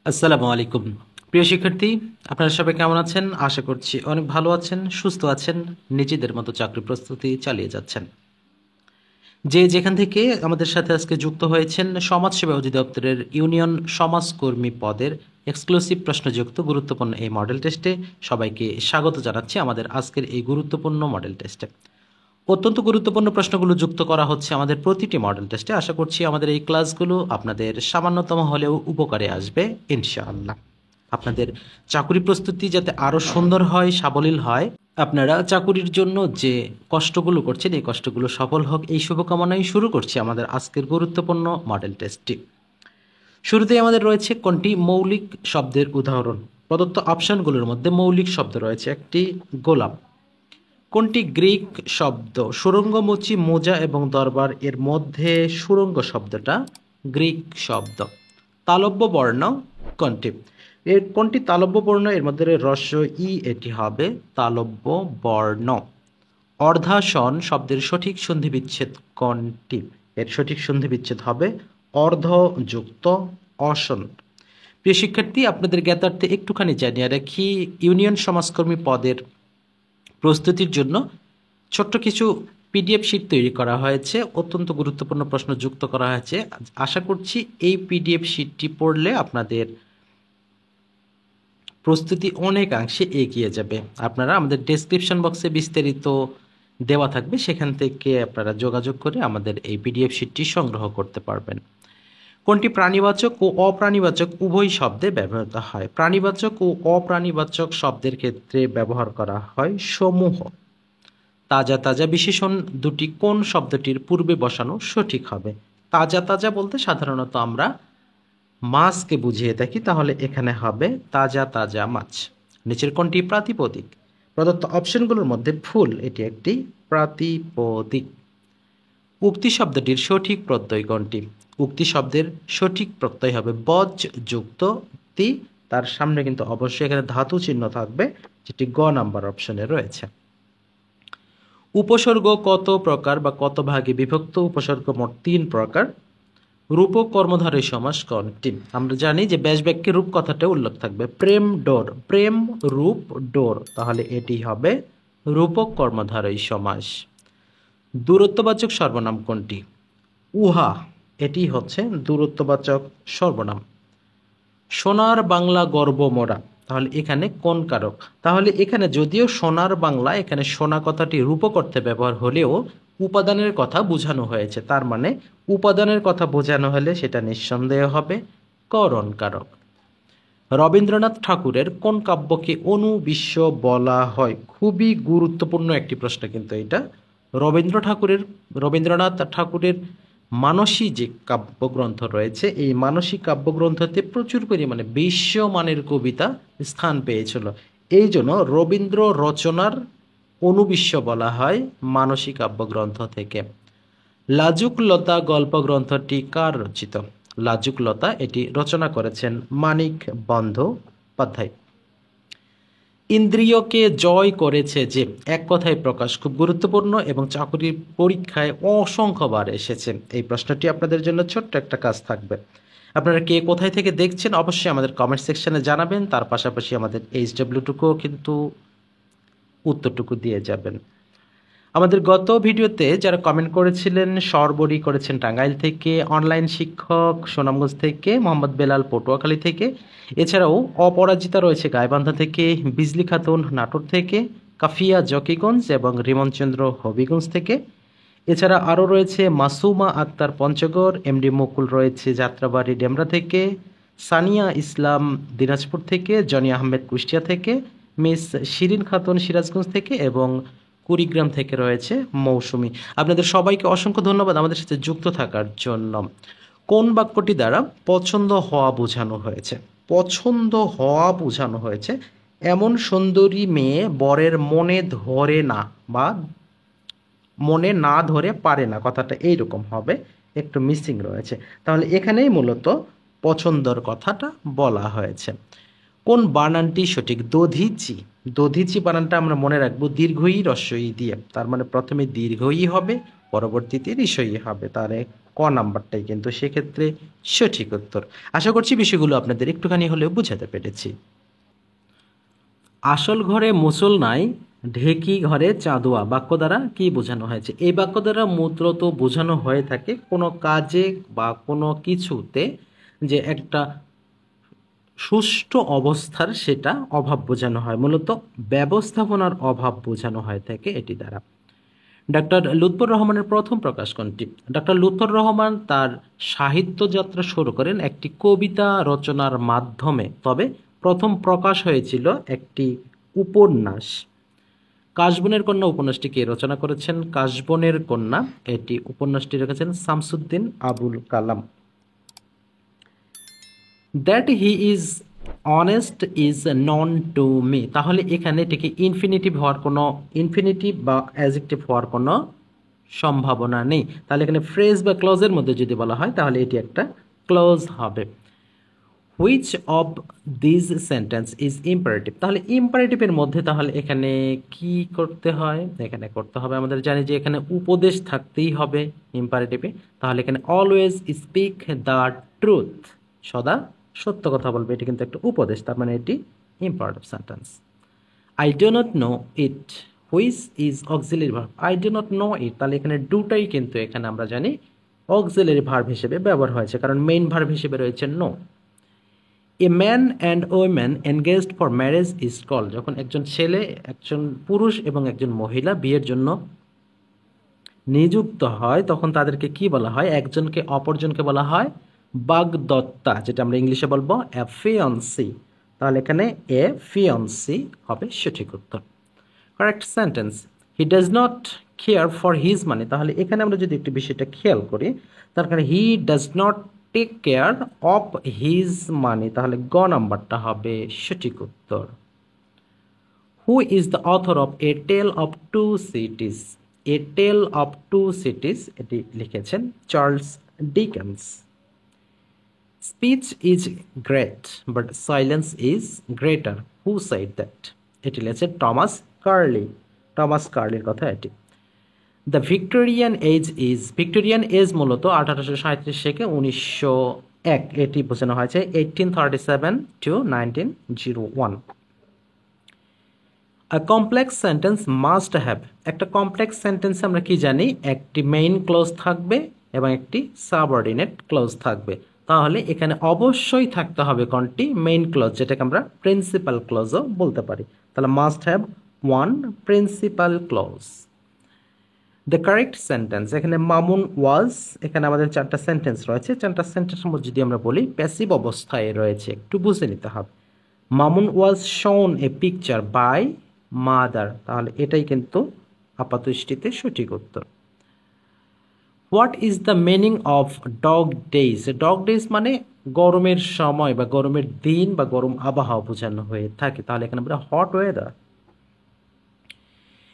আসসালামু আলাইকুম। প্রিয় শিক্ষার্থী, আপনারা সবাই কেমন আছেন? আশা করছি অনেক ভালো আছেন, সুস্থ আছেন, নিজেদের মতো চাকরি প্রস্তুতি চালিয়ে যাচ্ছেন। যে যেখান থেকে আমাদের সাথে আজকে যুক্ত হয়েছেন, সমাজসেবা অধিদপ্তরের ইউনিয়ন সমাজকর্মী পদের এক্সক্লুসিভ প্রশ্নযুক্ত গুরুত্বপূর্ণ এই মডেল টেস্টে সবাইকে স্বাগত জানাচ্ছি আমাদের আজকের এই গুরুত্বপূর্ণ মডেল টেস্টে। অত্যন্ত গুরুত্বপূর্ণ প্রশ্নগুলো যুক্ত করা হচ্ছে আমাদের প্রতিটি মডেল টেস্টে। আশা করছি আমাদের এই ক্লাসগুলো আপনাদের সামান্যতম হলেও উপকারে আসবে ইনশাআল্লাহ। আপনাদের চাকুরি প্রস্তুতি যাতে আরও সুন্দর হয়, সাবলীল হয়, আপনারা চাকুরির জন্য যে কষ্টগুলো করছেন এই কষ্টগুলো সফল হোক, এই শুভকামনায় শুরু করছি আমাদের আজকের গুরুত্বপূর্ণ মডেল টেস্টটি। শুরুতেই আমাদের রয়েছে কোনটি মৌলিক শব্দের উদাহরণ। প্রদত্ত অপশনগুলোর মধ্যে মৌলিক শব্দ রয়েছে একটি গোলাপ। কোনটি গ্রিক শব্দ? সুড়ঙ্গমুচি, মোজা এবং দরবার এর মধ্যে সুড়ঙ্গ শব্দটা গ্রিক শব্দ। তালব্য বর্ণ কোনটি? কোনটি তালব্য বর্ণ? এর মধ্যে হ্রস্ব ই, এটি হবে তালব্য বর্ণ। অর্ধাসন শব্দের সঠিক সন্ধিবিচ্ছেদ কোনটি? এর সঠিক সন্ধিবিচ্ছেদ হবে অর্ধ যুক্ত অসন। প্রিয় শিক্ষার্থী, আপনাদের জ্ঞাতার্থে একটুখানি জানিয়ে রাখি, ইউনিয়ন সমাজকর্মী পদের প্রস্তুতির জন্য ছোট্ট কিছু পিডিএফ শিট তৈরি করা হয়েছে, অত্যন্ত গুরুত্বপূর্ণ প্রশ্ন যুক্ত করা হয়েছে। আশা করছি এই পিডিএফ শিটটি পড়লে আপনাদের প্রস্তুতি অনেকাংশে এগিয়ে যাবে। আপনারা আমাদের ডেসক্রিপশন বক্সে বিস্তারিত দেওয়া থাকবে, সেখান থেকে আপনারা যোগাযোগ করে আমাদের এই পিডিএফ শিটটি সংগ্রহ করতে পারবেন। কোনটি প্রাণীবাচক ও অপ্রাণীবাচক উভয় শব্দে ব্যবহৃত হয়? প্রাণীবাচক ও অপ্রাণীবাচক শব্দের ক্ষেত্রে ব্যবহার করা হয় সমূহ। তাজা তাজা বিশেষণ দুটি কোন শব্দটির পূর্বে বসানো সঠিক হবে? তাজা তাজা বলতে সাধারণত আমরা মাছকে বুঝিয়ে থাকি, তাহলে এখানে হবে তাজা তাজা মাছ। নিচের কোনটি প্রাতিপদিক? প্রদত্ত অপশনগুলোর মধ্যে ভুল, এটি একটি প্রাতিপদিক। উক্তি শব্দটির সঠিক প্রত্যয় কোনটি? উক্তি শব্দের সঠিক প্রত্যয় হবে বজ যুক্ত তি, তার সামনে কিন্তু অবশ্যই এখানে ধাতু চিহ্ন থাকবে, যেটি গ নাম্বার অপশনে রয়েছে। উপসর্গ কত প্রকার বা কত ভাগে বিভক্ত? উপসর্গ মোট 3 প্রকার। রূপক কর্মধারয় সমাস কোনটি? আমরা জানি যে ব্যাস বাক্যে রূপ কথাটা উল্লেখ থাকবে, প্রেম ডোর, প্রেম রূপ ডোর, তাহলে এটি হবে রূপক কর্মধারয় সমাস। দূরত্ববাচক সর্বনাম কোনটি? উহা, এটি হচ্ছে দূরত্ববাচক সর্বনাম। সোনার বাংলা গর্ব মোরা, তাহলে এখানে কোন কারক? তাহলে এখানে যদিও সোনার বাংলা, এখানে সোনা কথাটি রূপক অর্থে ব্যবহার হলেও উপাদানের কথা বোঝানো হয়েছে, তার মানে উপাদানের কথা বোঝানো হলে সেটা নিঃসন্দেহ হবে করণ কারক। রবীন্দ্রনাথ ঠাকুরের কোন কাব্যকে অনুবিশ্ব বলা হয়? খুবই গুরুত্বপূর্ণ একটি প্রশ্ন কিন্তু এটা। রবীন্দ্রনাথ ঠাকুরের মানসী যে কাব্যগ্রন্থ রয়েছে, এই মানসী কাব্যগ্রন্থতে প্রচুর পরিমাণে বিশ্বমানের কবিতা স্থান পেয়েছিল, এই জন্য রবীন্দ্র রচনার অনুবিশ্ব বলা হয় মানসী কাব্যগ্রন্থ থেকে। লাজুক লতা গল্পগ্রন্থটি কার রচিত? লাজুক লতা এটি রচনা করেছেন মানিক বন্দ্যোপাধ্যায়। ইন্দ্রিয়কে জয় করেছে যে, এক কথায় প্রকাশ, খুব গুরুত্বপূর্ণ এবং চাকরির পরীক্ষায় অসংখ্যবার এসেছে। এই প্রশ্নটি আপনাদের জন্য ছোট্ট একটা কাজ থাকবে। আপনারা কে কোথায় থেকে দেখছেন অবশ্যই আমাদের কমেন্ট সেকশনে জানাবেন, তার পাশাপাশি আমাদের HW টুকুও কিন্তু উত্তরটুকু দিয়ে যাবেন। আমাদের গত ভিডিওতে যারা কমেন্ট করেছিলেন, সরবরি করেছেন টাঙ্গাইল থেকে, অনলাইন শিক্ষক সুনামগঞ্জ থেকে, মোহাম্মদ বেলাল পটুয়াখালী থেকে, এছাড়াও অপরাজিতা রয়েছে গাইবান্ধা থেকে, বিজলি খাতুন নাটোর থেকে, কাফিয়া জকিগঞ্জ এবং রিমনচন্দ্র হবিগঞ্জ থেকে, এছাড়া আরও রয়েছে মাসুমা আক্তার পঞ্চগড়, এমডি মুকুল রয়েছে যাত্রাবাড়ি ডেমরা থেকে, সানিয়া ইসলাম দিনাজপুর থেকে, জনি আহমেদ কুষ্টিয়া থেকে, মিস শিরিন খাতুন সিরাজগঞ্জ থেকে এবং কুড়িগ্রাম থেকে রয়েছে মৌসুমি। আপনাদের সবাইকে অসংখ্য ধন্যবাদ আমাদের সাথে যুক্ত থাকার জন্য। কোন বাক্যটি দ্বারা পছন্দ হওয়া বোঝানো হয়েছে? পছন্দ হওয়া বোঝানো হয়েছে এমন সুন্দরী মেয়ে বরের মনে ধরে না বা মনে না ধরে পারে না, কথাটা এইরকম হবে, একটু মিসিং রয়েছে, তাহলে এখানেই মূলত পছন্দর কথাটা বলা হয়েছে। কোন বানানটি সঠিক? দধিচি। দধিচি বানানটা আমরা মনে রাখবো দীর্ঘ ই হ্রস্ব ই দিয়ে, তার মানে প্রথমে দীর্ঘ ই হবে, পরবর্তীতে ঋষই হবে, তাহলে ক নাম্বারটাই কিন্তু সেক্ষেত্রে সঠিক উত্তর। আশা করছি বিষয়গুলো আপনাদের একটুখানি হলেও বুঝাতে পেরেছি। আসল ঘরে মুসল নাই, ঢেকি ঘরে চাঁদোয়া বাক্য দ্বারা কি বোঝানো হয়েছে? এই বাক্য দ্বারা মূলত বোঝানো হয়ে থাকে কোনো কাজে বা কোনো কিছুতে যে একটা সুষ্ঠু অবস্থার সেটা অভাব বোঝানো হয়, মূলত ব্যবস্থাপনার অভাব বোঝানো হয়ে থাকে এটি দ্বারা। ডক্টর লুৎফর রহমানের প্রথম প্রকাশ কোনটি? ডক্টর লুৎফর রহমান তার সাহিত্য যাত্রা শুরু করেন একটি কবিতা রচনার মাধ্যমে, তবে প্রথম প্রকাশ হয়েছিল একটি উপন্যাস। কাশবনের কন্যা উপন্যাসটি কে রচনা করেছেন? কাশবনের কন্যা এটি উপন্যাসটি রেখেছেন Shamsuddin Abul Kalam. That he is honest is known to me, তাহলে এখানে এটিকে ইনফিনিটিভ হওয়ার কোনো, ইনফিনিটিভ বা অ্যাডজেক্টিভ হওয়ার কোনো সম্ভাবনা নেই। তাহলে এখানে ফ্রেজ বা ক্লজের মধ্যে যদি বলা হয় তাহলে এটি একটা ক্লজ হবে। Which of this sentence is imperative, তাহলে ইম্পারেটিভের মধ্যে তাহলে এখানে কি করতে হয়? এখানে করতে হবে, আমাদের জানি যে এখানে উপদেশ থাকতেই হবে ইম্পারেটিভে, তাহলে এখানে অলওয়েজ স্পিক দ্য ট্রুথ, সদা সত্য কথা বলবে, এটি কিন্তু একটা উপদেশ, তার মানে এটি imperative sentence. I do not know it, which is auxiliary verb, I do not know it, তাহলে এখানে ডুটাই কিন্তু এখানে আমরা জানি অক্সিলারি ভার্ব হিসেবে ব্যবহার হয়েছে, কারণ মেইন ভার্ব হিসেবে রয়েছে no. A man and woman engaged for marriage is called, যখন একজন ছেলে, একজন পুরুষ এবং একজন মহিলা বিয়ের জন্য নিযুক্ত হয় তখন তাদেরকে কি বলা হয়? একজনকে অপরজনকে বলা হয় বাগদত্তা, যেটা আমরা ইংলিশে বলবো এ ফিয়ন্সি, তাহলে এখানে এ ফিয়ন্সি হবে সঠিক উত্তর। Correct sentence, he does not care for his money, তাহলে এখানে আমরা যদি একটু বিষয়টা খেয়াল করি, তার কারণে he does not take care of his money, তাহলে গ নাম্বারটা হবে সঠিক উত্তর। Who is the author of a tale of two cities, a tale of two cities এটি লিখেছেন Charles Dickens. Speech is great but silence is greater, who said that, এটি লিখেছে টমাস কার্লি, টমাস কার্লির কথা এটি। The Victorian age is, Victorian age মূলত 1837 থেকে 1901, এটি বোঝানো হয়েছে 1837 to 1901। A complex sentence must have, একটা কমপ্লেক্স সেন্টেন্সে আমরা কি জানি? একটি মেইন ক্লোজ থাকবে এবং একটি সাবঅর্ডিনেট ক্লোজ থাকবে, তাহলে এখানে অবশ্যই থাকতে হবে কোনটি? মেইন ক্লোজ, যেটাকে আমরা প্রিন্সিপাল ক্লোজও বলতে পারি, তাহলে must have one principal clause. The correct sentence, এখানে মামুন ওয়াজ, এখানে আমাদের চারটা সেন্টেন্স রয়েছে, চারটা সেন্টেন্সের মধ্যে যদি আমরা বলি প্যাসিভ অবস্থায় রয়েছে, একটু বুঝে নিতে হবে। মামুন ওয়াজ শোন এ পিকচার বাই মাদার, তাহলে এটাই কিন্তু আপাতদৃষ্টিতে সঠিক উত্তর। What is the meaning of dog days, dog days মানে গরমের সময় বা গরমের দিন বা গরম আবহাওয়া বোঝানো হয়ে থাকে, তাহলে এখানে আমরা হট ওয়েদার।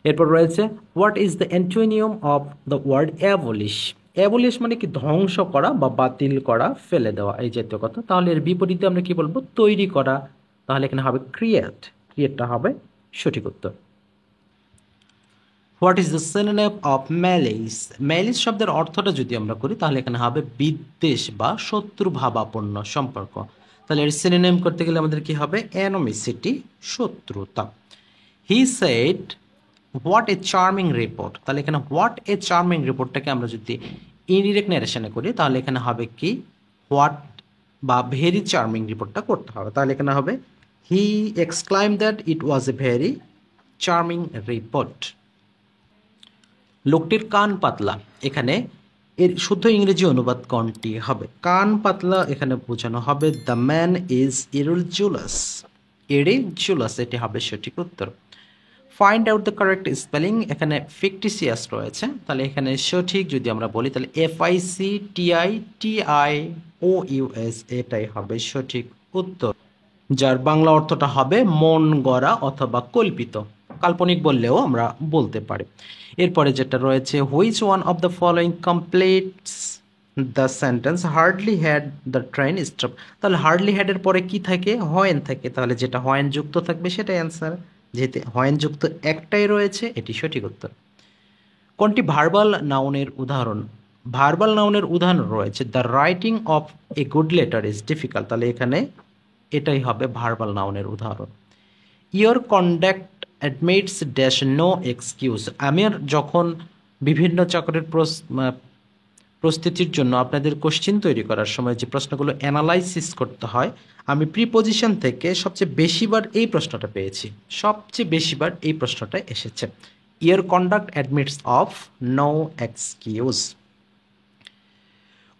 এরপর রয়েছে what is the antonym of the word abolish, abolish মানে কি? ধ্বংস করা বা বাতিল করা, ফেলে দেওয়া, এই জাতীয় কথা, তাহলে এর বিপরীতে আমরা কি বলবো? তৈরি করা, তাহলে এখানে হবে ক্রিয়েট, ক্রিয়েটটা হবে সঠিক উত্তর। What is the synonym of malice, malice শব্দের অর্থটা যদি আমরা করি তাহলে এখানে হবে বিদ্বেষ বা শত্রুভাবাপন্ন সম্পর্ক, তাহলে এর সিনোনিম করতে গেলে আমাদের কি হবে? অ্যানোমিসিটি, শত্রুতা। He said what a charming report, তাহলে এখানে হোয়াট এ চার্মিং রিপোর্টটাকে আমরা যদি ইনডিরেক্ট ন্যারেশনে করি তাহলে এখানে হবে কি? হোয়াট বা ভেরি চার্মিং রিপোর্টটা করতে হবে, তাহলে এখানে হবে he exclaim that it was a very charming report. লোকটির কান পাতলা, এখানে এর শুদ্ধ ইংরেজি অনুবাদ কোনটি হবে? কান পাতলা এখানে বোঝানো হবে দ্য ম্যান ইজ ইরিডিকুলাস, ইরিডিকুলাস, এটি হবে সঠিক উত্তর। Find out the correct spelling, এখানে ফিকটিসিয়াস রয়েছে, তাহলে এখানে সঠিক যদি আমরা বলি তাহলে FICTITIOUS, এটাই হবে সঠিক উত্তর, যার বাংলা অর্থটা হবে মন গড়া অথবা কল্পিত, কাল্পনিক বললেও আমরা বলতে পারি। এরপরে যেটা রয়েছে which one of the following completes the sentence hardly had the train stop, তাহলে হার্ডলি হ্যাডের পরে কি থাকে? হোয়েন থাকে, তাহলে যেটা হোয়েন যুক্ত থাকবে সেটাই অ্যান্সার, যেহেতু হোয়েন যুক্ত একটাই রয়েছে এটি সঠিক উত্তর। কোনটি ভার্বাল নাউনের উদাহরণ? ভার্বাল নাউনের উদাহরণ রয়েছে the writing of a good letter is difficult, তাহলে এখানে এটাই হবে ভার্বাল নাউনের উদাহরণ। Your conduct admits dash no excuse, আমার যখন বিভিন্ন চাকরির প্রস্তুতির জন্য আপনাদের কোশ্চেন তৈরি করার সময় যে প্রশ্নগুলো অ্যানালাইসিস করতে হয়, আমি প্রিপোজিশন থেকে সবচেয়ে বেশিবার এই প্রশ্নটা পেয়েছি, সবচেয়ে বেশিবার এই প্রশ্নটা এসেছে। Your conduct admits of no excuse.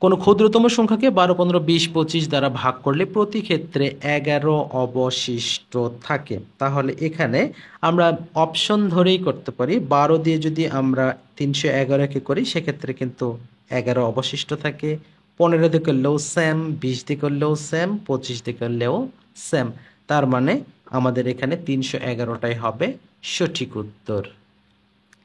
কোনো ক্ষুদ্রতম সংখ্যাকে 12, 15, 20, 25 দ্বারা ভাগ করলে প্রতি ক্ষেত্রে 11 অবশিষ্ট থাকে। তাহলে এখানে আমরা অপশন ধরেই করতে পারি। 12 দিয়ে যদি আমরা 311কে করি সেক্ষেত্রে কিন্তু 11 অবশিষ্ট থাকে। 15 দিয়ে করলেও সেম, 20 দিয়ে করলেও সেম, 25 দিয়ে করলেও সেম। তার মানে আমাদের এখানে 311টাই হবে সঠিক উত্তর।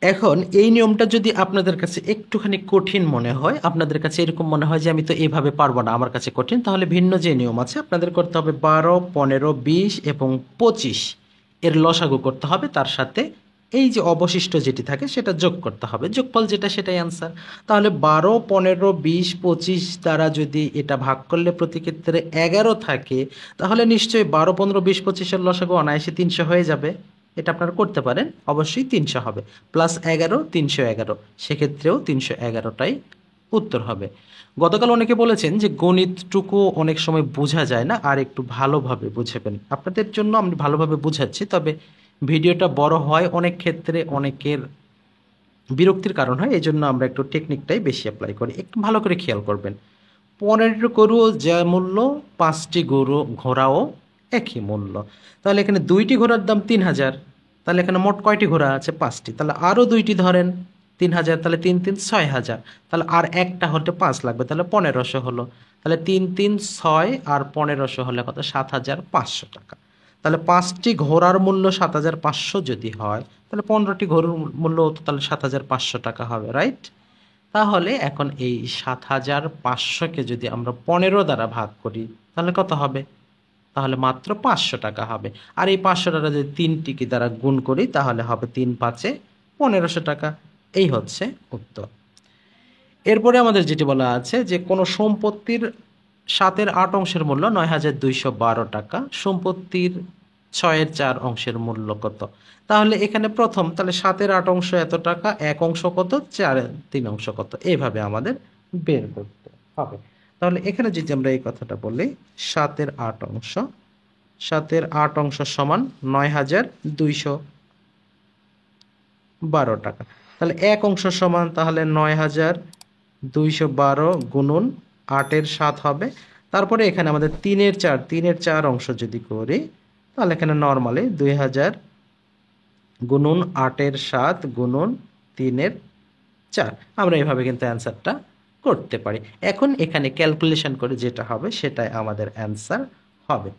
এখন এই নিয়মটা যদি আপনাদের কাছে একটুখানি কঠিন মনে হয়, আপনাদের কাছে এরকম মনে হয় যে আমি তো এইভাবে পারবো না, আমার কাছে কঠিন, তাহলে ভিন্ন যে নিয়ম আছে আপনাদের করতে হবে 12, 15, 20 এবং 25 এর লসাগু করতে হবে, তার সাথে এই যে অবশিষ্ট যেটি থাকে সেটা যোগ করতে হবে, যোগফল যেটা সেটাই অ্যান্সার। তাহলে 12, 15, 20, 25 দ্বারা যদি এটা ভাগ করলে প্রতি ক্ষেত্রে 11 থাকে, তাহলে নিশ্চয়ই 12, 15, 20, 25-এর লসাগু অনায়াসে 300 হয়ে যাবে। এটা আপনারা করতে পারেন, অবশ্যই 300 হবে, প্লাস 11 311, সেক্ষেত্রেও 311টাই উত্তর হবে। গতকাল অনেকে বলেছেন যে গণিতটুকু অনেক সময় বোঝা যায় না, আর একটু ভালোভাবে বুঝাবেন। আপনাদের জন্য আমি ভালোভাবে বুঝাচ্ছি, তবে ভিডিওটা বড় হয় অনেক ক্ষেত্রে অনেকের বিরক্তির কারণ হয়, এই জন্য আমরা একটু টেকনিকটাই বেশি অ্যাপ্লাই করি। একটু ভালো করে খেয়াল করবেন। 15টি গরুও যা মূল্য, 5টি গরু ঘোড়াও একই মূল্য। তাহলে এখানে 2টি ঘোড়ার দাম 3000, তাহলে এখানে মোট কয়টি ঘোড়া আছে? 5টি। তাহলে আরও 2টি ধরেন 3000, তাহলে 3 3 6000, তাহলে আর একটা হতে 5 লাগবে, তাহলে 1500 হলো। তাহলে 3 3 6 আর 1500 হলে কত? 7500 টাকা। তাহলে 5টি ঘোড়ার মূল্য 7500 যদি হয়, তাহলে 15টি গরুর মূল্য তো তাহলে 7500 টাকা হবে, রাইট? তাহলে এখন এই 7500-কে যদি আমরা 15 দ্বারা ভাগ করি তাহলে কত হবে? তাহলে মাত্র 500 টাকা হবে। আর এই 500 টাকা যদি 3টিকে দ্বারা গুণ করি তাহলে হবে 3 5-এ 1500 টাকা। এই হচ্ছে উত্তর। এরপরে আমাদের যেটি বলা আছে যে কোনো সম্পত্তির 7-এর 8 অংশের মূল্য 9212 টাকা, সম্পত্তির 6-এর 4 অংশের মূল্য কত? তাহলে এখানে প্রথম, তাহলে 7-এর 8 অংশ এত টাকা, 1 অংশ কত, 4-এর 3 অংশ কত, এইভাবে আমাদের বের করতে হবে। তাহলে এখানে যদি আমরা এই কথাটা বলি, 7-এর 8 অংশ, 7-এর 8 অংশ সমান 9212 টাকা। তাহলে 1 অংশ সমান তাহলে 9212 গুণন 8-এর 7 হবে। তারপরে এখানে আমাদের 3-এর 4, 3-এর 4 অংশ যদি করি তাহলে এখানে নর্মালি 2000 গুণন 8-এর 7 গুণন 3-এর 4, আমরা এইভাবে কিন্তু অ্যান্সারটা করতে পারি। এখন এখানে ক্যালকুলেশন করে যেটা হবে সেটাই আমাদের অ্যান্সার হবে।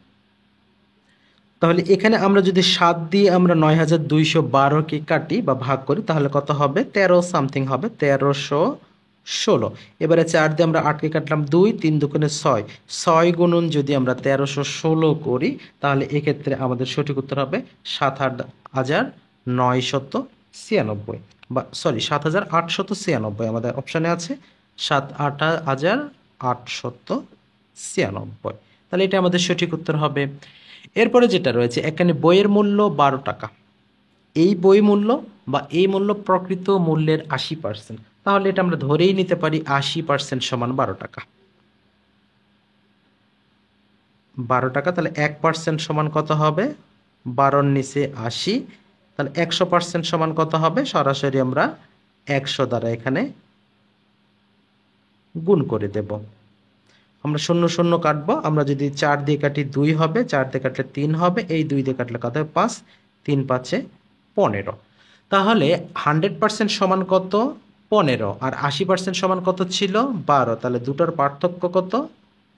তাহলে এখানে আমরা যদি 7 দিয়ে আমরা 9212-কে কাটি বা ভাগ করি তাহলে কত হবে? 13 সামথিং হবে, 1316। এবারে 4 দিয়ে আমরা 8-কে কাটলাম 2, 3 দুগুণে 6, 6 গুণন যদি আমরা 1316 করি তাহলে এক্ষেত্রে আমাদের সঠিক উত্তর হবে 78996, বা সরি 7896 আমাদের অপশানে আছে, 7896। তাহলে এটা আমাদের সঠিক উত্তর হবে। এরপরে যেটা রয়েছে, এখানে বইয়ের মূল্য 12 টাকা, এই বই মূল্য বা এই মূল্য প্রকৃত মূল্যের 80%, তাহলে এটা আমরা ধরেই নিতে পারি 80% সমান 12 টাকা। 12 টাকা, তাহলে 1% সমান কত হবে? 12-র নিচে 80, তাহলে 100% সমান কত হবে? সরাসরি আমরা 100 দ্বারা এখানে গুণ করে দেব। আমরা 0 0 কাটবো, আমরা যদি 4 দিয়ে কাটি 2 হবে, 4 দিয়ে কাটলে 3 হবে, এই 2 দিয়ে কাটলে কত হবে? 5, 3 5-এ 15। তাহলে 100% সমান কত? 15, আর 80% সমান কত ছিল? 12। তাহলে দুটোর পার্থক্য কত?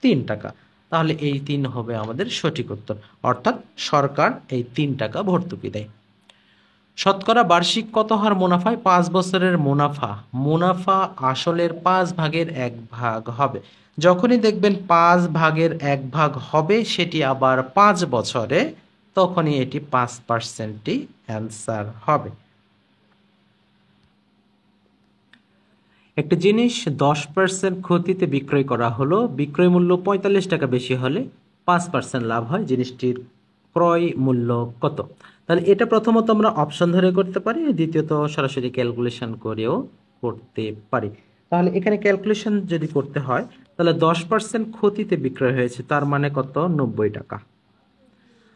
3 টাকা। তাহলে এই 3 হবে আমাদের সঠিক উত্তর, অর্থাৎ সরকার এই 3 টাকা ভর্তুকি দেয়। শতকরা বার্ষিক কত হার মুনাফায় 5 বছরের মুনাফা আসলের 5 ভাগের 1 ভাগ হবে? যখনই দেখবেন 5 ভাগের 1 ভাগ হবে সেটি আবার 5 বছরে, তখনই এটি 5%ই অ্যান্সার হবে। একটা জিনিস 10% ক্ষতিতে বিক্রয় করা হলো, বিক্রয় মূল্য 45 টাকা বেশি হলে 5% লাভ হয়, জিনিসটির ক্রয় মূল্য কত? তাহলে এটা প্রথমত আমরা অপশন ধরে করতে পারি, দ্বিতীয়ত সরাসরি ক্যালকুলেশন করেও করতে পারি। তাহলে এখানে ক্যালকুলেশন যদি করতে হয় তাহলে 10% ক্ষতিতে বিক্রয় হয়েছে, তার মানে কত? 90 টাকা।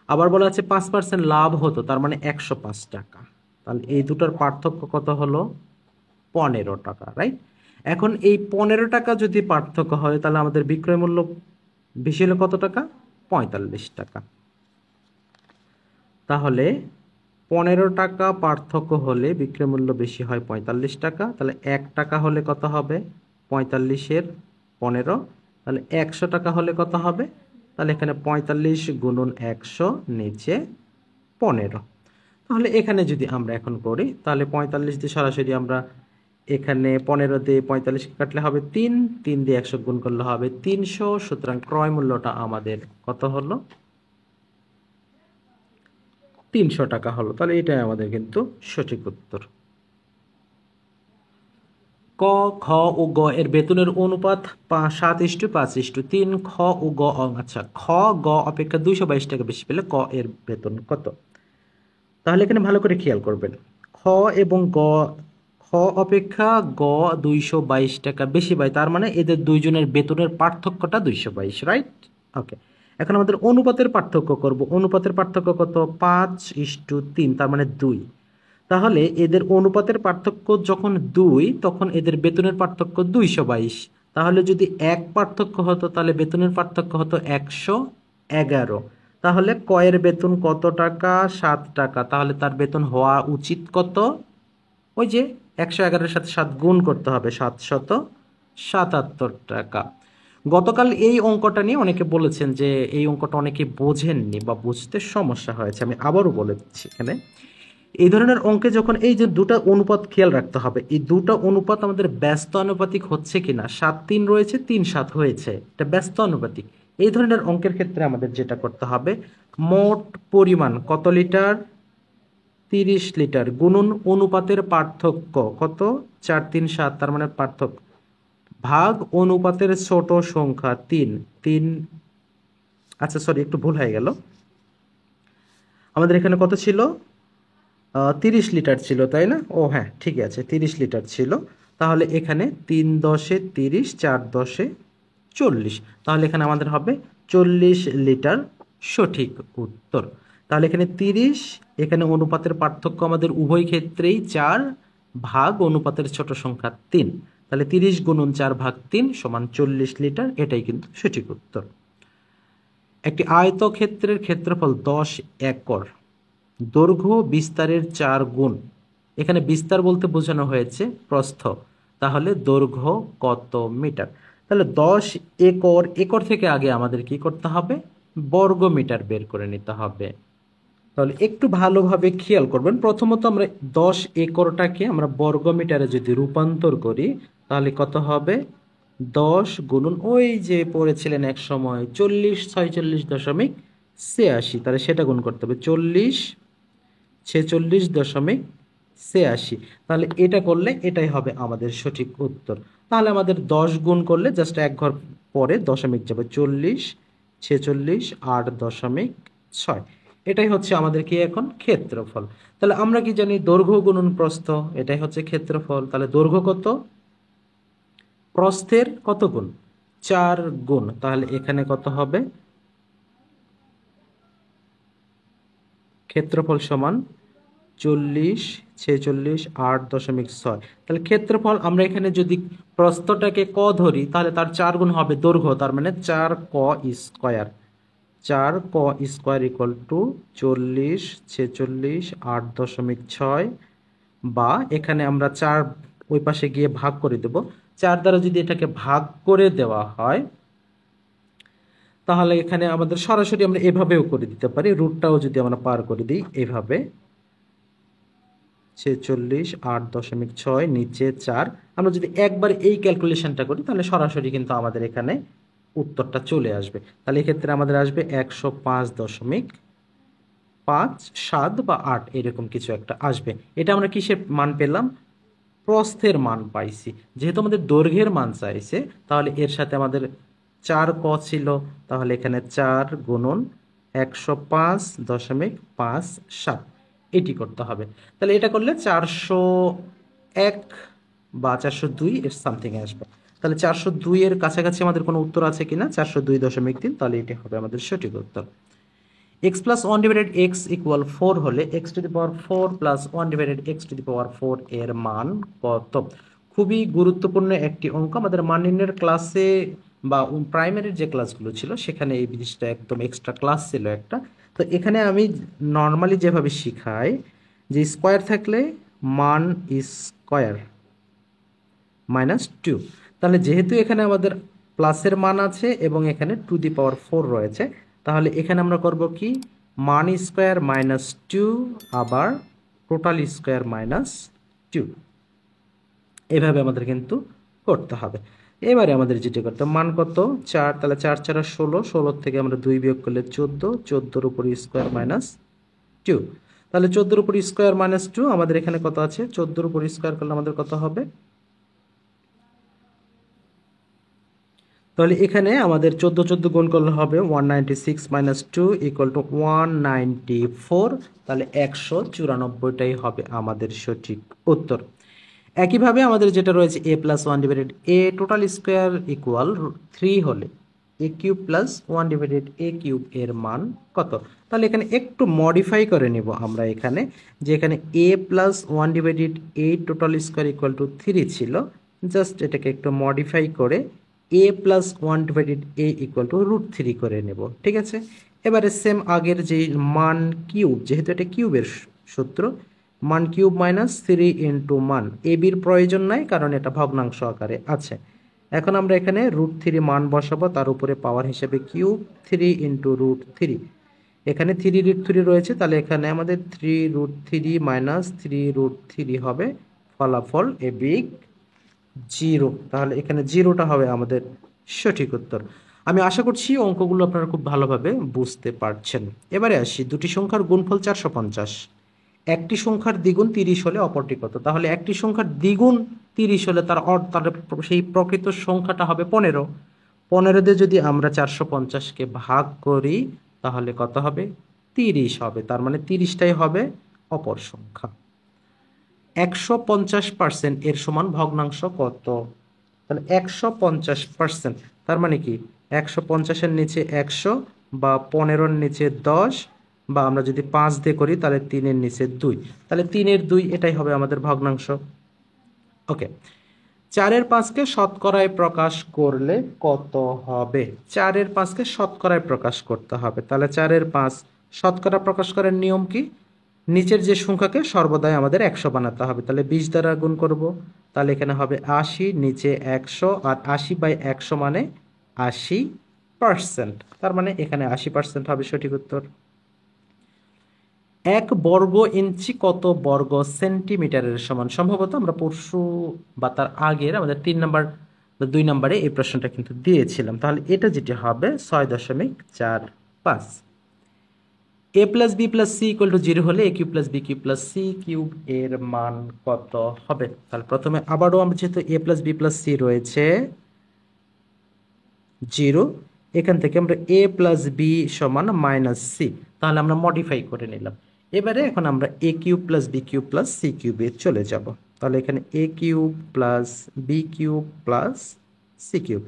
আবার বলা আছে 5% লাভ হতো, তার মানে 105 টাকা। তাহলে এই দুটোর পার্থক্য কত হলো? 15 টাকা, রাইট? এখন এই 15 টাকা যদি পার্থক্য হয় তাহলে আমাদের বিক্রয় মূল্য বেশি হলো কত টাকা? 45 টাকা। তাহলে 15 টাকা পার্থক্য হলে বিক্রয় মূল্য বেশি হয় 45 টাকা। তাহলে 1 টাকা হলে কত হবে? 45-এর 15। তাহলে 100 টাকা হলে কত হবে? তাহলে এখানে 45 গুণন 100 নিচে 15। তাহলে এখানে যদি আমরা এখন করি তাহলে 45 দিয়ে সরাসরি আমরা এখানে 15 দিয়ে 45 কাটলে হবে 3, 3 দিয়ে 100 গুণ করলে হবে 300। সুতরাং ক্রয় মূল্যটা আমাদের কত হলো? 300 টাকা হলো। তাহলে এটাই আমাদের কিন্তু সঠিক উত্তর। ক, খ ও গ এর বেতনের অনুপাত 7:5:3। খ ও গ, আচ্ছা, খ গ অপেক্ষা 222 টাকা বেশি পেলে ক এর বেতন কত? তাহলে এখানে ভালো করে খেয়াল করবেন, খ এবং গ, খ অপেক্ষা গ 222 টাকা বেশি পায়, তার মানে এদের দুইজনের বেতনের পার্থক্যটা 222, রাইট? ওকে। এখন আমাদের অনুপাতের পার্থক্য করব। অনুপাতের পার্থক্য কত? 5:3, তার মানে 2। তাহলে এদের অনুপাতের পার্থক্য যখন 2, তখন এদের বেতনের পার্থক্য 222। তাহলে যদি 1 পার্থক্য হতো তাহলে বেতনের পার্থক্য হতো 111। তাহলে কয়ের বেতন কত টাকা? 7 টাকা। তাহলে তার বেতন হওয়া উচিত কত? ওই যে 111-এর সাথে 7 গুণ করতে হবে, 777 টাকা। গতকাল এই অঙ্কটা নিয়ে অনেকে বলেছেন যে এই অঙ্কটা অনেকে বোঝেননি বা বুঝতে সমস্যা হয়েছে। আমি আবারও বলে দিচ্ছি, এখানে এই ধরনের অঙ্কে যখন এই যে দুটো অনুপাত খেয়াল রাখতে হবে, এই দুটো অনুপাত আমাদের ব্যস্ত আনুপাতিক হচ্ছে কিনা। 7:3 রয়েছে, 3:7 হয়েছে, এটা ব্যস্ত আনুপাতিক। এই ধরনের অঙ্কের ক্ষেত্রে আমাদের যেটা করতে হবে, মোট পরিমাণ কত লিটার? 30 লিটার গুণন অনুপাতের পার্থক্য কত? 4, 3, 7, তার মানে পার্থক্য, ভাগ অনুপাতের ছোট সংখ্যা 3, 3। আচ্ছা সরি, একটু ভুল হয়ে গেল। আমাদের এখানে কত ছিল? 30 লিটার ছিল, তাই না? ও হ্যাঁ, ঠিক আছে, 30 লিটার ছিল। তাহলে এখানে 3×10 30, 4×10 40। তাহলে এখানে আমাদের হবে 40 লিটার, সঠিক উত্তর। তাহলে এখানে 30, এখানে অনুপাতের পার্থক্য আমাদের উভয় ক্ষেত্রেই 4, ভাগ অনুপাতের ছোট সংখ্যা 3। তাহলে 30 গুণন 4 ভাগ 3 সমান 40 লিটার, এটাই কিন্তু সঠিক উত্তর। একটি আয়তক্ষেত্রের ক্ষেত্রফল 10 একর, দৈর্ঘ্য বিস্তারের 4 গুণ। এখানে বিস্তার বলতে বোঝানো হয়েছে প্রস্থ। তাহলে দৈর্ঘ্য কত মিটার? তাহলে 10 একর, একর থেকে আগে আমাদের কি করতে হবে? বর্গ মিটার বের করে নিতে হবে। তাহলে একটু ভালোভাবে খেয়াল করবেন। প্রথমত আমরা 10 একরটাকে আমরা বর্গ মিটারে যদি রূপান্তর করি তাহলে কত হবে? 10 গুণন ওই যে পড়েছিলেন এক সময় 40 46.86, তাহলে সেটা গুণ করতে হবে 40 46.86। তাহলে এটা করলে এটাই হবে আমাদের সঠিক উত্তর। তাহলে আমাদের 10 গুণ করলে জাস্ট এক ঘর পরে দশমিক যাবে, 40 46 8.6। এটাই হচ্ছে আমাদের কি এখন ক্ষেত্রফল। তাহলে আমরা কি জানি? দৈর্ঘ্য গুণন প্রস্থ, এটাই হচ্ছে ক্ষেত্রফল। তাহলে দৈর্ঘ্য কত? প্রস্থের কত গুণ? 4 গুণ। তাহলে এখানে কত হবে? ক্ষেত্রফল সমান 40 46 8.6। তাহলে ক্ষেত্রফল আমরা এখানে যদি প্রস্থটাকে ক ধরি তাহলে তার 4 গুণ হবে দৈর্ঘ্য, তার মানে 4 ক স্কয়ার। 4 ক স্কয়ার ইকুয়াল টু 40 46 8.6, বা এখানে আমরা 4 ওই পাশে গিয়ে ভাগ করে দেব। 4 দ্বারা যদি এটাকে ভাগ করে দেওয়া হয় তাহলে এখানে আমাদের সরাসরি আমরা এভাবেও করে দিতে পারি, রুটটাও যদি আমরা পার করে দিই এভাবে, 46 8.6 নিচে 4। আমরা যদি একবার এই ক্যালকুলেশনটা করি তাহলে সরাসরি কিন্তু আমাদের এখানে উত্তরটা চলে আসবে। তাহলে এক্ষেত্রে আমাদের আসবে 105.57 বা 8 এরকম কিছু একটা আসবে। এটা আমরা কিসের মান পেলাম? প্রস্থের মান পাইছি। যেহেতু আমাদের দৈর্ঘ্যের মান চাইছে, তাহলে এর সাথে আমাদের 4 ক ছিল, তাহলে এখানে 4 গুণন 105.57 এটি করতে হবে। তাহলে এটা করলে 401 বা 402 এর সামথিং আসবে। তাহলে 402 এর কাছাকাছি আমাদের কোনো উত্তর আছে কিনা, 402.3, তাহলে এটি হবে আমাদের সঠিক উত্তর। x plus 1 divided x equal 4 হলে x to the power 4 plus 1 divided x to the power 4 এর মান কত? খুবই গুরুত্বপূর্ণ একটি অঙ্ক। আমাদের মান নির্ণয়ের ক্লাসে বা প্রাইমারির যে ক্লাসগুলো ছিল সেখানে এই জিনিসটা একদম এক্সট্রা ক্লাস ছিল একটা। তো এখানে আমি নর্মালি যেভাবে শিখাই, যে স্কোয়ার থাকলে মান স্কোয়ার -2। তাহলে যেহেতু এখানে আমাদের প্লাসের মান আছে এবং এখানে টু দি পাওয়ার 4 রয়েছে, তাহলে এখানে আমরা করব কি, মান স্কোয়ার -2 আবার টোটাল স্কোয়ার -2, এভাবে আমাদের কিন্তু করতে হবে। এবারে আমাদের যেটা করতে হবে, মান কত 4, তাহলে 4 4 16, 16 থেকে আমরা 2 বিয়োগ করলে 14, 14 উপর স্কোয়ার -2, তাহলে 14 উপর স্কোয়ার -2 আমাদের এখানে কত আছে, 14 উপর স্কোয়ার করলে আমাদের কত হবে, তাহলে এখানে আমাদের 14 14 গুণ করলে হবে 196 - 2 = 194, তাহলে 194টাই হবে আমাদের সঠিক উত্তর। একইভাবে আমাদের যেটা রয়েছে a plus 1 divided a total square equal 3 হলে a cube plus 1 divided a cube এর মান কত? তাহলে এখানে একটু মডিফাই করে নিব আমরা এখানে, যে এখানে a plus 1 divided a total square equal two 3 ছিল, জাস্ট এটাকে একটু মডিফাই করে a plus 1 divided a equal to √3 করে নেব, ঠিক আছে। এবারে সেম আগের যে মান কিউব, যেহেতু এটা কিউবের সূত্র, মান কিউব -3 ইন্টু মান, এ বির প্রয়োজন নাই কারণ এটা ভগ্নাংশ আকারে আছে। এখন আমরা এখানে √3 মান বসাবো, তার উপরে পাওয়ার হিসেবে কিউব 3 ইন্টু √3, এখানে 3√3 রয়েছে, তাহলে এখানে আমাদের 3√3 -3√3 হবে, ফলাফল এ বিগ 0, তাহলে এখানে 0টা হবে আমাদের সঠিক উত্তর। আমি আশা করছি অঙ্কগুলো আপনারা খুব ভালোভাবে বুঝতে পারছেন। এবারে আসি, দুটি সংখ্যার গুণফল 450, একটি সংখ্যার দ্বিগুণ 30 হলে অপরটি কত? তাহলে একটি সংখ্যার দ্বিগুণ 30 হলে তার সেই প্রকৃত সংখ্যাটা হবে 15। 15 দিয়ে যদি আমরা 450কে ভাগ করি তাহলে কত হবে, 30 হবে, তার মানে 30টাই হবে অপর সংখ্যা। 150% এর সমান ভগ্নাংশ কত? তাহলে 150%, তার মানে কি 150-এর নিচে 100 বা 15-এর নিচে 10, বা আমরা যদি 5 দিয়ে করি তাহলে 3-এর নিচে 2, তাহলে 3-এর 2 এটাই হবে আমাদের ভগ্নাংশ। ওকে, 4-এর 5কে শতকরায় প্রকাশ করলে কত হবে? 4-এর 5কে শতকরায় প্রকাশ করতে হবে, তাহলে 4-এর 5 শতকরা প্রকাশ করার নিয়ম কি, নিচের যে সংখ্যাকে সর্বদাই আমাদের 100 বানাতে হবে, তাহলে 20 দ্বারা গুণ করব, তাহলে এখানে হবে 80, নিচে 100, আর 80/100 মানে 80%, তার মানে এখানে 80% হবে সঠিক উত্তর। 1 বর্গ ইঞ্চি কত বর্গ সেন্টিমিটারের সমান? সম্ভবত আমরা পরশু বা তার আগের আমাদের 3 নাম্বার বা 2 নাম্বারে এই প্রশ্নটা কিন্তু দিয়েছিলাম, তাহলে এটা যেটি হবে 6.45। a plus B plus C equal to 0 হলে a cube plus B cube plus C cube এর মান কত হবে? তাহলে প্রথমে আবারও আমরা যেহেতু a plus B plus C রয়েছে 0, এখান থেকে আমরা a প্লাস বি সমান -c, তাহলে আমরা মডিফাই করে নিলাম। এবারে এখন আমরা a cube plus B cube plus c কিউবে চলে যাব, তাহলে এখানে a cube plus B cube plus C cube,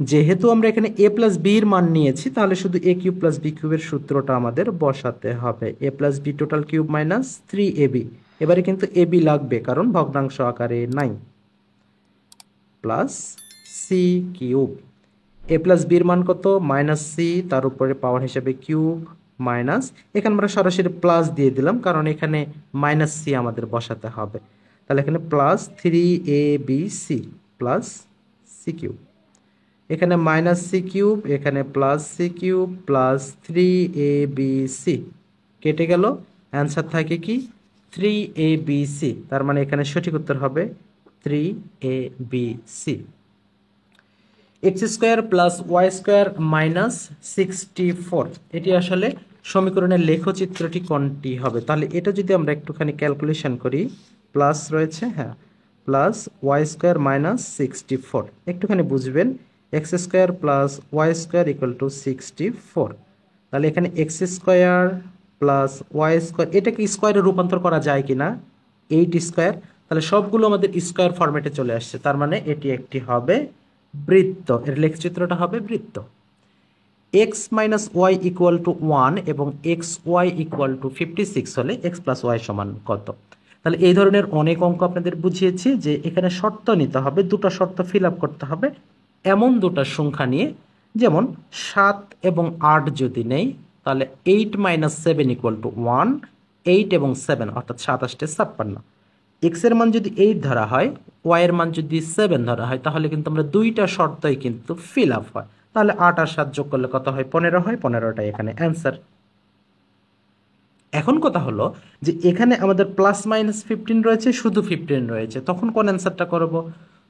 যেহেতু আমরা এখানে a প্লাস বির মান নিয়েছি তাহলে শুধু a কিউব প্লাস বি কিউবের সূত্রটা আমাদের বসাতে হবে, a plus B total cube minus 3ab, এবারে কিন্তু ab লাগবে কারণ ভগ্নাংশ আকারে নাই, plus C cube, a plus বির মান কত -c, তার উপরে পাওয়ার হিসেবে কিউব মাইনাস, এখানে আমরা সরাসরি প্লাস দিয়ে দিলাম কারণ এখানে -c আমাদের বসাতে হবে, তাহলে এখানে plus 3abc plus C cube, এখানে -c কিউব, এখানে plus C cube plus 3abc কেটে গেল, অ্যান্সার থাকে কি 3abc, তার মানে এখানে সঠিক উত্তর হবে 3abc। x² plus y² minus 64, এটি আসলে সমীকরণের লেখচিত্রটি কোনটি হবে? তাহলে এটা যদি আমরা একটুখানি ক্যালকুলেশন করি, প্লাস রয়েছে, হ্যাঁ, প্লাস ওয়াই স্কোয়ার মাইনাস 64। একটুখানি বুঝবেন, X square plus Y square equal to 64। তাহলে এখানে X square plus Y square, এটাকে স্কোয়ারে রূপান্তর করা যায় কি না, 8 স্কোয়ার। তাহলে সবগুলো আমাদের স্কোয়ার ফরম্যাটে চলে আসছে, তার মানে এটি একটি হবে বৃত্ত, এর লেখচিত্রটা হবে বৃত্ত। X minus Y equal to 1 এবং এক্স ওয়াই ইকুয়াল টু 56 হলে এক্স প্লাস ওয়াই সমান কত। তাহলে এই ধরনের অনেক অঙ্ক আপনাদের বুঝিয়েছি যে এখানে শর্ত নিতে হবে, দুটো শর্ত ফিল আপ করতে হবে এমন দুটো সংখ্যা নিয়ে, যেমন 7 এবং 8 যদি নেই তাহলে 8 মাইনাস 7 ইকুয়াল টু 1, 8 এবং 7 অর্থাৎ 27 56। এক্স এর মান যদি 8 ধরা হয়, ওয়াই এর মান যদি 7 ধরা হয়, তাহলে কিন্তু আমরা দুইটা শর্তই কিন্তু ফিল আপ হয়। তাহলে 8 আর 7 যোগ করলে কত হয়, 15 হয়, 15টাই এখানে অ্যান্সার। এখন কথা হলো যে এখানে আমাদের প্লাস মাইনাস 15 রয়েছে, শুধু 15 রয়েছে, তখন কোন অ্যান্সারটা করব?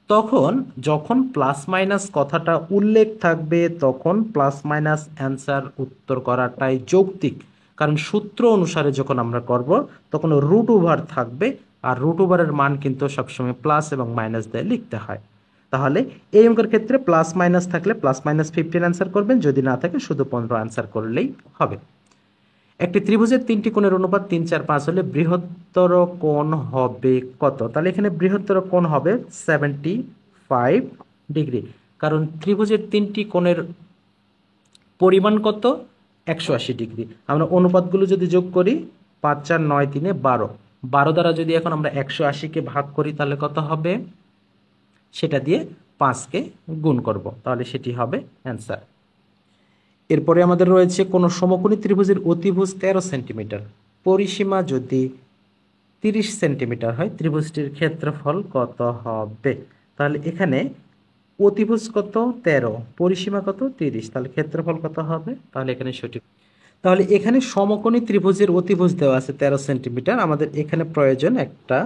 তখন যখন প্লাস মাইনাস কথাটা উল্লেখ থাকবে তখন প্লাস মাইনাস অ্যান্সার উত্তর করাটাই যৌক্তিক। কারণ সূত্র অনুসারে যখন আমরা করব তখন রুট ওভার থাকবে, আর রুট ওভারের মান কিন্তু সবসময় প্লাস এবং মাইনাস দিয়ে লিখতে হয়। তাহলে এই অঙ্কের ক্ষেত্রে প্লাস মাইনাস থাকলে প্লাস মাইনাস 15 অ্যান্সার করবেন, যদি না থাকে শুধু 15 অ্যান্সার করলেই হবে। একটি ত্রিভুজের তিনটি কোণের অনুপাত 3, 4, 5 হলে বৃহত্তর কোণ হবে কত? তাহলে এখানে বৃহত্তর কোণ হবে 75 ডিগ্রি, কারণ ত্রিভুজের তিনটি কোণের পরিমাণ কত, 180 ডিগ্রি। আমরা অনুপাতগুলো যদি যোগ করি 5, 4, 9, 3, 12, 12 দ্বারা যদি এখন আমরা 180কে ভাগ করি তাহলে কত হবে, সেটা দিয়ে 5কে গুণ করব, তাহলে সেটি হবে অ্যান্সার। এরপরে আমাদের রয়েছে কোনো সমকোণী ত্রিভুজের অতিভুজ 13 সেন্টিমিটার, পরিসীমা যদি 30 সেন্টিমিটার হয়, ত্রিভুজটির ক্ষেত্রফল কত হবে? তাহলে এখানে অতিভুজ কত 13, পরিসীমা কত 30, তাহলে ক্ষেত্রফল কত হবে? তাহলে এখানে সঠিক। তাহলে এখানে সমকোণী ত্রিভুজের অতিভুজ দেওয়া আছে 13 সেন্টিমিটার, আমাদের এখানে প্রয়োজন একটা,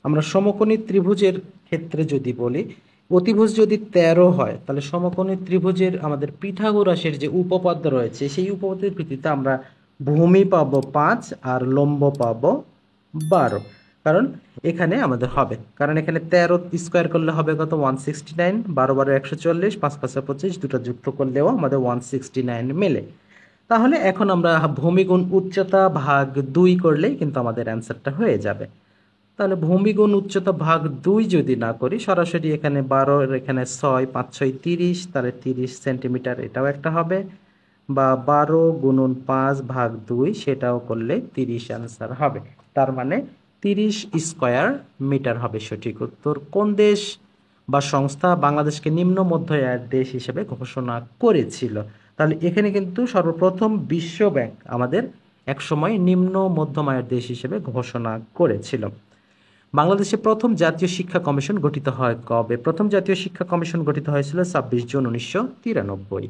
আমরা সমকোণী ত্রিভুজের ক্ষেত্রে যদি বলি অতিভুজ যদি 13 হয় তাহলে সমকোণী ত্রিভুজের আমাদের পিথাগোরাসের যে উপপাদ্য রয়েছে সেই উপপাদ্যের ভিত্তিতে আমরা ভূমি পাবো 5 আর লম্ব পাবো 12। কারণ এখানে আমাদের হবে, কারণ এখানে 13 স্কোয়ার করলে হবে কত 169, 12 12 140, 5 5 25, দুটো যুক্ত করলেও আমাদের 169 মেলে। তাহলে এখন আমরা ভূমি গুণ উচ্চতা ভাগ 2 করলেই কিন্তু আমাদের অ্যান্সারটা হয়ে যাবে। তাহলে ভূমি গুণ উচ্চতা ভাগ 2 যদি না করি, সরাসরি এখানে 12 এখানে 6, 5 6 30, তাহলে 30 সেন্টিমিটার এটাও একটা হবে, বা 12 গুণন 5 ভাগ 2 সেটাও করলে 30 অ্যান্সার হবে। তার মানে 30 স্কোয়ার মিটার হবে সঠিক উত্তর। কোন দেশ বা সংস্থা বাংলাদেশকে নিম্ন মধ্য আয়ের দেশ হিসেবে ঘোষণা করেছিল? তাহলে এখানে কিন্তু সর্বপ্রথম বিশ্ব ব্যাংক আমাদের একসময় নিম্ন মধ্যম আয়ের দেশ হিসেবে ঘোষণা করেছিল। বাংলাদেশে প্রথম জাতীয় শিক্ষা কমিশন গঠিত হয় কবে? প্রথম জাতীয় শিক্ষা কমিশন গঠিত হয়েছিল 26 জুন 1993।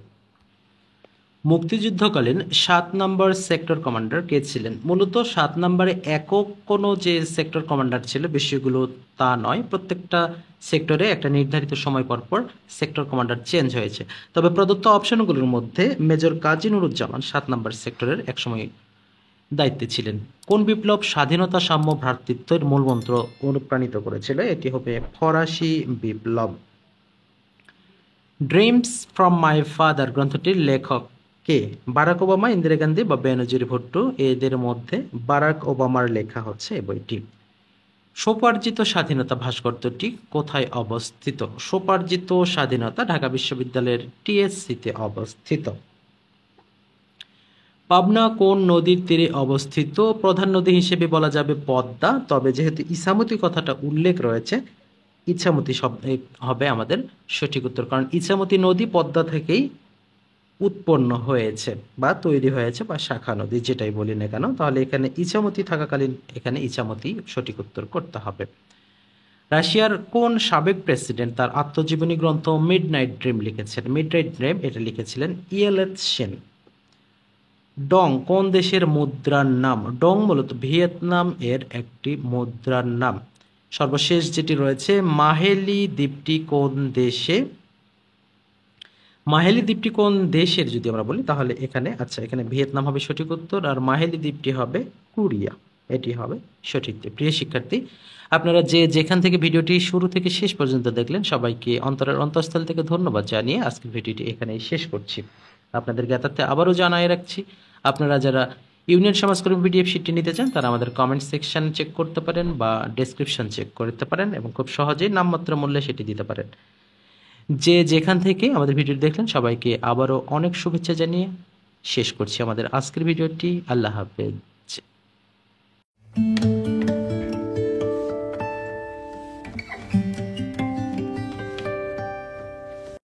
মুক্তিযুদ্ধকালীন 7 নম্বর সেক্টর কমান্ডার কে ছিলেন? মূলত 7 নম্বরে একক কোনো যে সেক্টর কমান্ডার ছিল বিষয়গুলো তা নয়, প্রত্যেকটা সেক্টরে একটা নির্ধারিত সময় পর পর সেক্টর কমান্ডার চেঞ্জ হয়েছে। তবে প্রদত্ত অপশনগুলোর মধ্যে মেজর কাজী নুরুজ্জামান 7 নম্বর সেক্টরের একসময় দায়িত্বে ছিলেন। কোন বিপ্লব স্বাধীনতা সাম্য ভ্রাতৃত্বের মূলমন্ত্র অনুপ্রাণিত করেছিল? এটি হবে ফরাসি বিপ্লব। ড্রিমস ফ্রম মাই ফাদার গ্রন্থটির লেখক কে? বারাক ওবামা, ইন্দিরা গান্ধী বা বেনজির ভুট্টো, এদের মধ্যে বারাক ওবামার লেখা হচ্ছে এই বইটি। স্বোপার্জিত স্বাধীনতা ভাস্কর্যটি কোথায় অবস্থিত? স্বোপার্জিত স্বাধীনতা ঢাকা বিশ্ববিদ্যালয়ের টিএসসিতে অবস্থিত। পাবনা কোন নদীর তীরে অবস্থিত? প্রধান নদী হিসেবে বলা যাবে পদ্মা, তবে যেহেতু ইছামতি কথাটা উল্লেখ রয়েছে, ইছামতি হবে আমাদের সঠিক উত্তর, কারণ ইছামতি নদী পদ্মা থেকেই উৎপন্ন হয়েছে বা তৈরি হয়েছে, বা শাখা নদী যেটাই বলি না কেন। তাহলে এখানে ইছামতি থাকাকালীন এখানে ইছামতি সঠিক উত্তর করতে হবে। রাশিয়ার কোন সাবেক প্রেসিডেন্ট তার আত্মজীবনী গ্রন্থ মিডনাইট ড্রিম লিখেছেন? মিডনাইট ড্রিম এটা লিখেছিলেন ইয়েলৎসেন। ডং কোন দেশের মুদ্রার নাম? ডং মূলত ভিয়েতনাম এর একটি মুদ্রার নাম। সর্বশেষ যেটি রয়েছে মাহেলি দ্বীপটি কোন দেশে? মাহেলি দ্বীপটি কোন দেশের যদি আমরা বলি তাহলে এখানে এখানে ভিয়েতনাম হবে সঠিক উত্তর, আর মাহেলি দ্বীপটি হবে কোরিয়া। এটি হবে সঠিক। প্রিয় শিক্ষার্থী, আপনারা যে যেখান থেকে ভিডিওটি শুরু থেকে শেষ পর্যন্ত দেখলেন সবাইকে অন্তরের অন্তঃস্থল থেকে ধন্যবাদ জানিয়ে আজকের ভিডিওটি এখানেই শেষ করছি। আপনাদের জ্ঞাতার্থে আবারও জানাই রাখছি, আপনারা যারা ইউনিয়ন সমাজকর্মী পিডিএফ শিটটি নিতে চান তারা আমাদের কমেন্ট সেকশন চেক করতে পারেন বা ডেসক্রিপশন চেক করতে পারেন এবং খুব সহজেই নামমাত্র মূল্যে সেটি দিতে পারেন। যে যেখান থেকে আমাদের ভিডিওটি দেখলেন সবাইকে আবারও অনেক শুভেচ্ছা জানিয়ে শেষ করছি আমাদের আজকের ভিডিওটি। আল্লাহ হাফেজ।